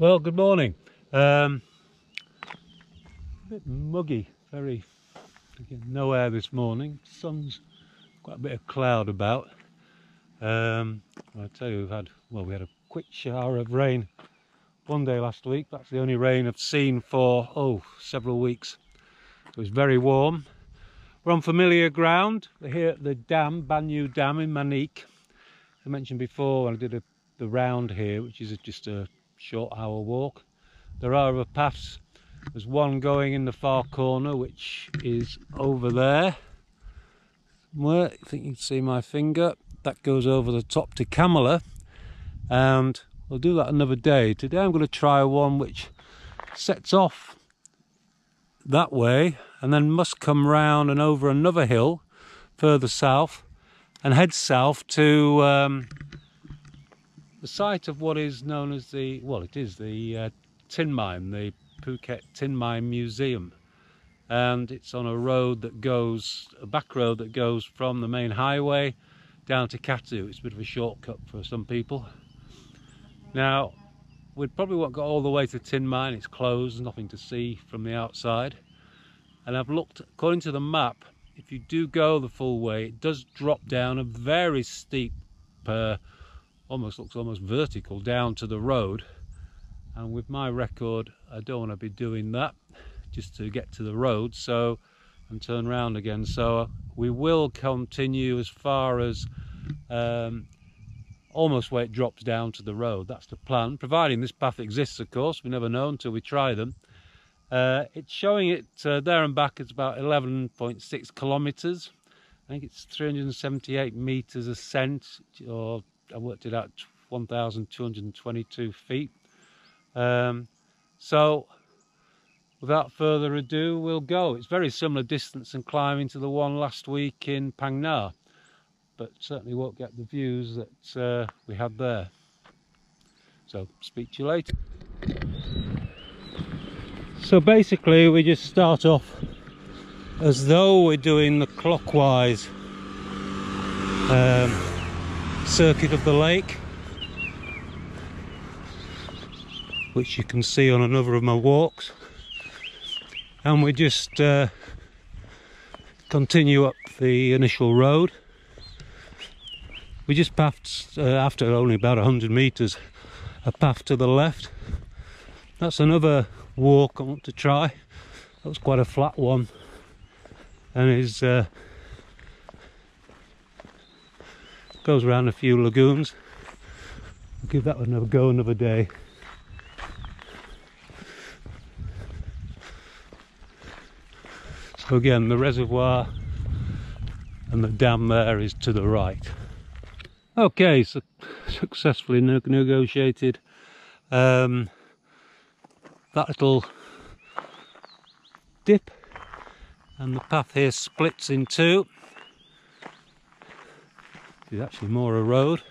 Well, good morning. A bit muggy, again, no air this morning. Sun's quite a bit of cloud about. I tell you, we had a quick shower of rain one day last week. That's the only rain I've seen for several weeks. It was very warm. We're on familiar ground. We're here at the dam, Banyu Dam in Manique. I mentioned before when I did the round here, which is just a short hour walk. There are other paths. There's one going in the far corner, which is over there. Where I think you can see my finger. That goes over the top to Camela, and we'll do that another day. Today I'm going to try one which sets off that way and then must come round and over another hill further south and head south to the site of what is known as the tin mine, the Phuket Tin Mine Museum, and it's on a road that goes, a back road that goes from the main highway down to Katu. It's a bit of a shortcut for some people. Now, we probably won't go all the way to Tin Mine. It's closed, nothing to see from the outside. And I've looked, according to the map, if you do go the full way, it does drop down a very steep, looks almost vertical down to the road. And with my record, I don't want to be doing that just to get to the road and turn around again. So we will continue as far as almost where it drops down to the road. That's the plan, providing this path exists, of course. We never know until we try them. It's showing it there and back. It's about 11.6 kilometers. I think it's 378 meters ascent, or I worked it out, 1,222 feet. So without further ado, we'll go. It's very similar distance and climbing to the one last week in Phang Nga, but certainly won't get the views that we had there. So speak to you later. So basically we just start off as though we're doing the clockwise circuit of the lake, which you can see on another of my walks, and we just continue up the initial road. We just passed, after only about 100 meters, a path to the left. That's another walk I want to try. That was quite a flat one, and is goes around a few lagoons. I'll give that another go another day. So again, the reservoir and the dam there is to the right. Okay, so successfully negotiated that little dip, and the path here splits in two. It's actually more a road.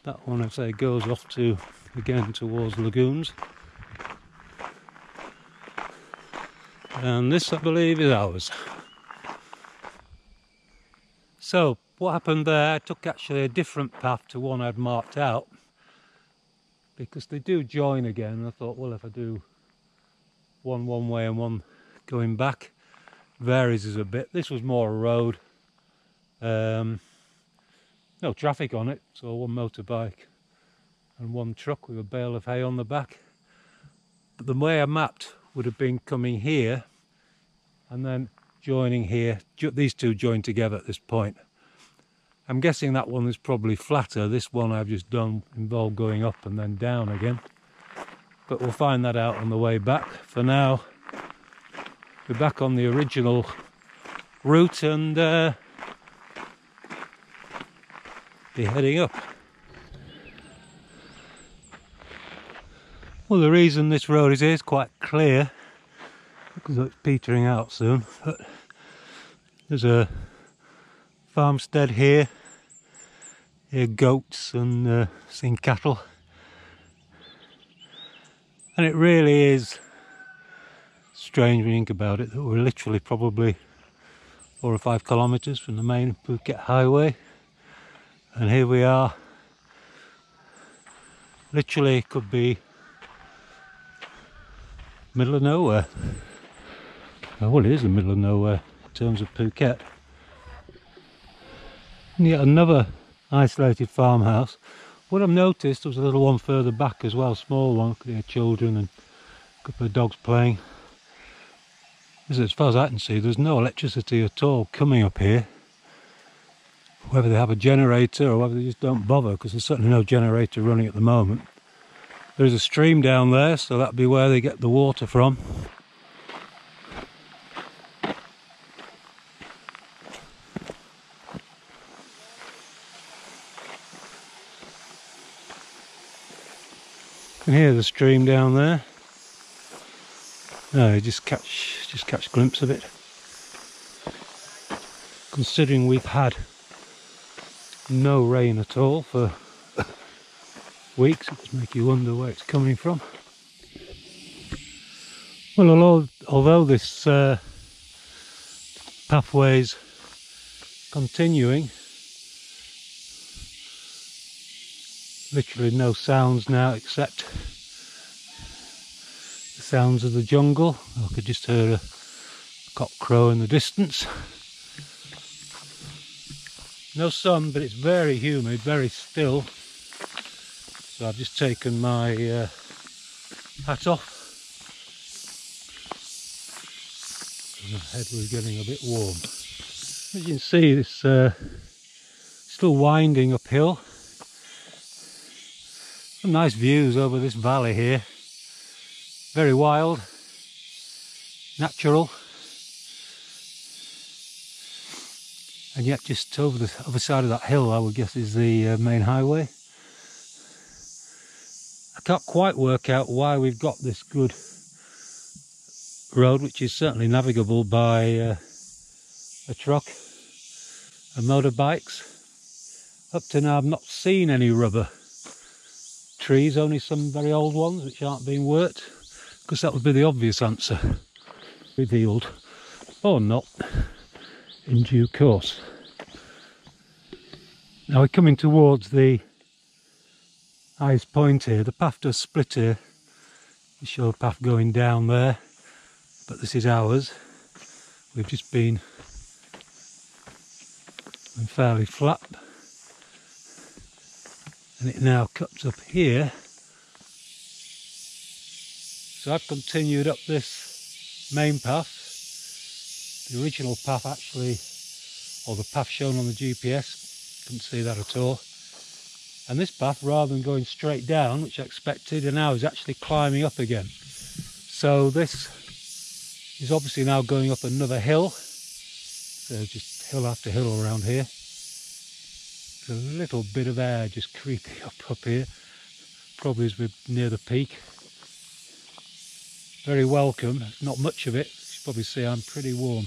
That one, I say, goes off to, again, towards lagoons. And this, I believe, is ours. So what happened there, I took actually a different path to one I'd marked out, because they do join again. I thought, well, if I do one way and one going back, varies a bit. This was more a road, no traffic on it, so one motorbike and one truck with a bale of hay on the back. But the way I mapped would have been coming here and then joining here. These two join together at this point. I'm guessing that one is probably flatter. This one I've just done involved going up and then down again, but we'll find that out on the way back. For now, we're back on the original route and be heading up. Well, the reason this road is here is quite clear, because it's petering out soon, but there's a farmstead here, goats and seen cattle, and it really is strange when you think about it that we're literally probably 4 or 5 kilometers from the main Phuket highway, and here we are. Literally could be middle of nowhere. Oh, well, it is the middle of nowhere in terms of Phuket. And yet another isolated farmhouse. What I've noticed, there was a little one further back as well, small one, could hear children and a couple of dogs playing. As far as I can see, there's no electricity at all coming up here. Whether they have a generator or whether they just don't bother, because there's certainly no generator running at the moment. There's a stream down there, so that'd be where they get the water from. You can hear the stream down there. No, just catch a glimpse of it. Considering we've had no rain at all for weeks, it does make you wonder where it's coming from. Well, although this pathway's continuing, literally no sounds now except the sounds of the jungle. I could just hear a cock crow in the distance. No sun, but it's very humid, very still. So I've just taken my hat off. And my head was getting a bit warm. As you can see, this still winding uphill. Some nice views over this valley here. Very wild, natural. And yet just over the other side of that hill, I would guess, is the main highway. I can't quite work out why we've got this good road, which is certainly navigable by a truck and motorbikes. Up to now I've not seen any rubber trees, only some very old ones which aren't being worked, because that would be the obvious answer. Revealed, or not, in due course. Now we're coming towards the highest point here. The path does split here. We show a path going down there, but this is ours. We've just been fairly flat, and it now cuts up here. So I've continued up this main path. The original path actually, or the path shown on the GPS, couldn't see that at all. And this path, rather than going straight down, which I expected, and now is actually climbing up again. So this is obviously now going up another hill. So just hill after hill around here. There's a little bit of air just creeping up here, probably as we're near the peak. Very welcome, not much of it. You probably see I'm pretty warm.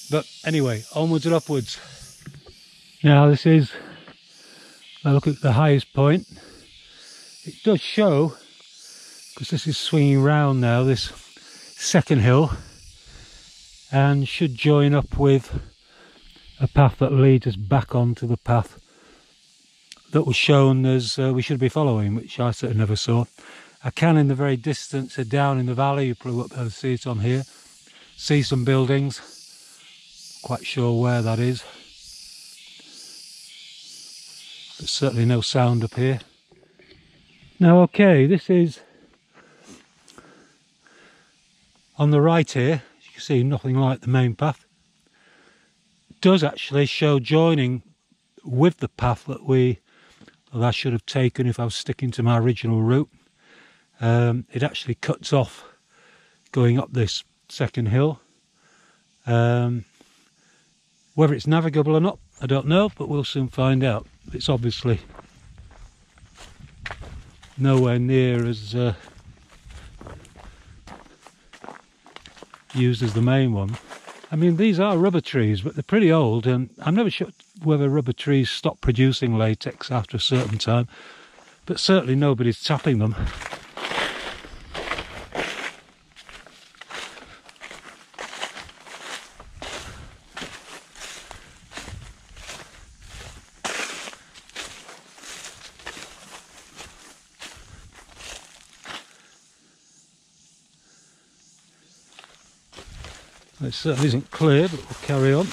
But anyway, onwards and upwards. Now this is, I look at the highest point. It does show, because this is swinging round now, this second hill, and should join up with a path that leads us back onto the path that was shown as we should be following, which I certainly never saw. I can, in the very distance, down in the valley, you probably won't be able to see it on here, see some buildings. Quite sure where that is, but certainly no sound up here. Now okay, this is on the right here. As you can see, nothing like the main path. It does actually show joining with the path that I should have taken if I was sticking to my original route. It actually cuts off going up this second hill. Whether it's navigable or not, I don't know, but we'll soon find out. It's obviously nowhere near as used as the main one. I mean, these are rubber trees, but they're pretty old, and I'm never sure whether rubber trees stop producing latex after a certain time, but certainly nobody's tapping them. It certainly isn't clear, but we'll carry on.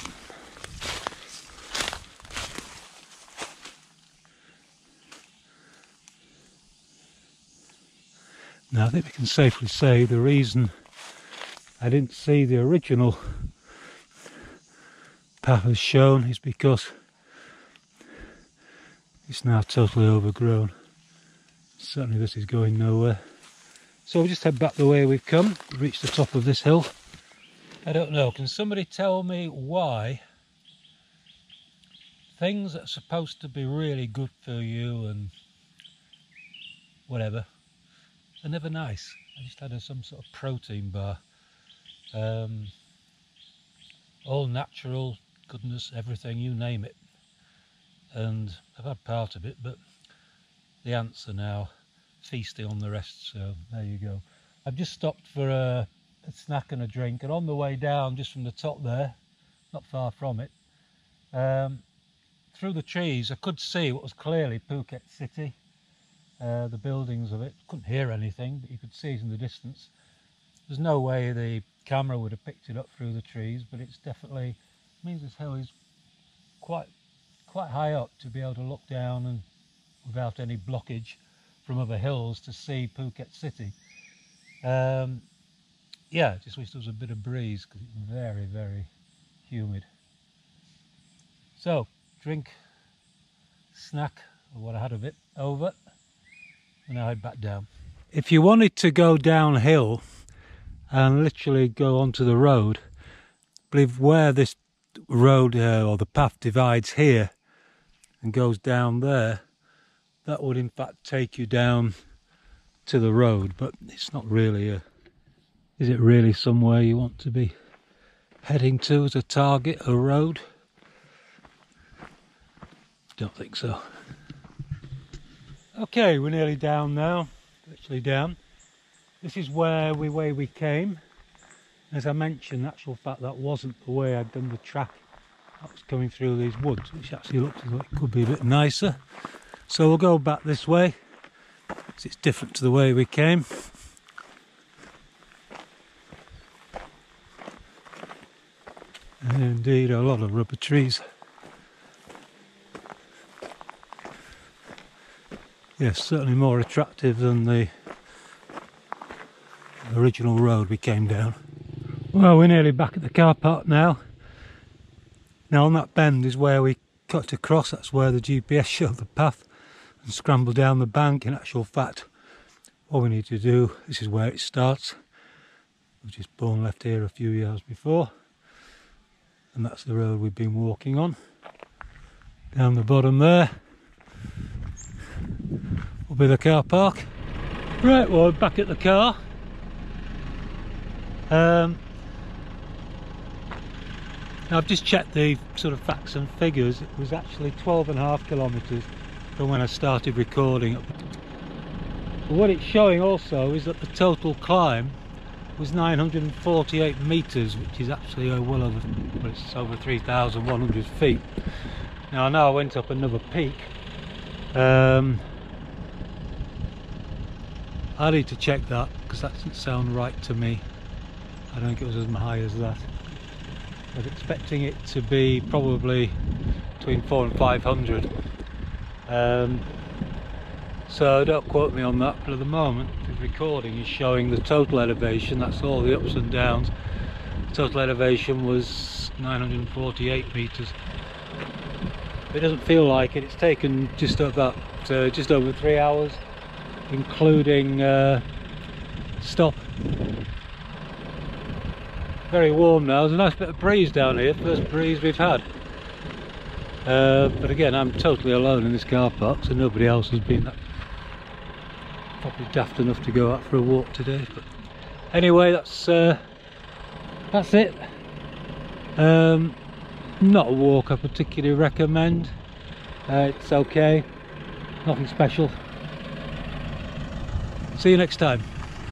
Now I think we can safely say the reason I didn't see the original path as shown is because it's now totally overgrown. Certainly this is going nowhere. So we'll just head back the way we've come, reach the top of this hill. I don't know, can somebody tell me why things that are supposed to be really good for you and whatever are never nice? I just had some sort of protein bar. All natural, goodness, everything, you name it. And I've had part of it, but the ants are now feasting on the rest, so there you go. I've just stopped for a snack and a drink, and on the way down, just from the top there, not far from it, through the trees I could see what was clearly Phuket City, the buildings of it. Couldn't hear anything, but you could see it in the distance. There's no way the camera would have picked it up through the trees, but it's definitely means this hill is quite high up to be able to look down and without any blockage from other hills to see Phuket City. Yeah, just wish there was a bit of breeze because it's very, very humid. So, drink, snack, or what I had of it, over, and I head back down. If you wanted to go downhill and literally go onto the road, I believe where this road or the path divides here and goes down there, that would in fact take you down to the road, but it's not really is it really somewhere you want to be heading to as a target, a road? Don't think so. Okay, we're nearly down now, literally down. This is where we came. As I mentioned, in actual fact, that wasn't the way I'd done the track. That was coming through these woods, which actually looked as though it could be a bit nicer. So we'll go back this way, because it's different to the way we came. And indeed, a lot of rubber trees. Yes, certainly more attractive than the original road we came down. Well, we're nearly back at the car park now. Now on that bend is where we cut across, that's where the GPS showed the path and scramble down the bank. In actual fact, all we need to do, this is where it starts. We've just born left here a few years before, and that's the road we've been walking on. Down the bottom there will be the car park. Right, well, we're back at the car. Now I've just checked the sort of facts and figures. It was actually 12.5 kilometres from when I started recording. But what it's showing also is that the total climb was 948 metres, which is actually well over, well, it's over 3,100 feet. Now I know I went up another peak. I need to check that because that doesn't sound right to me. I don't think it was as high as that. I was expecting it to be probably between 400 and 500. So don't quote me on that, but at the moment the recording is showing the total elevation, that's all the ups and downs. The total elevation was 948 metres. It doesn't feel like it. It's taken just over 3 hours, including stop. Very warm now. There's a nice bit of breeze down here, first breeze we've had. But again, I'm totally alone in this car park, so nobody else has been probably daft enough to go out for a walk today. But anyway, that's it. Not a walk I particularly recommend. It's okay, nothing special. See you next time.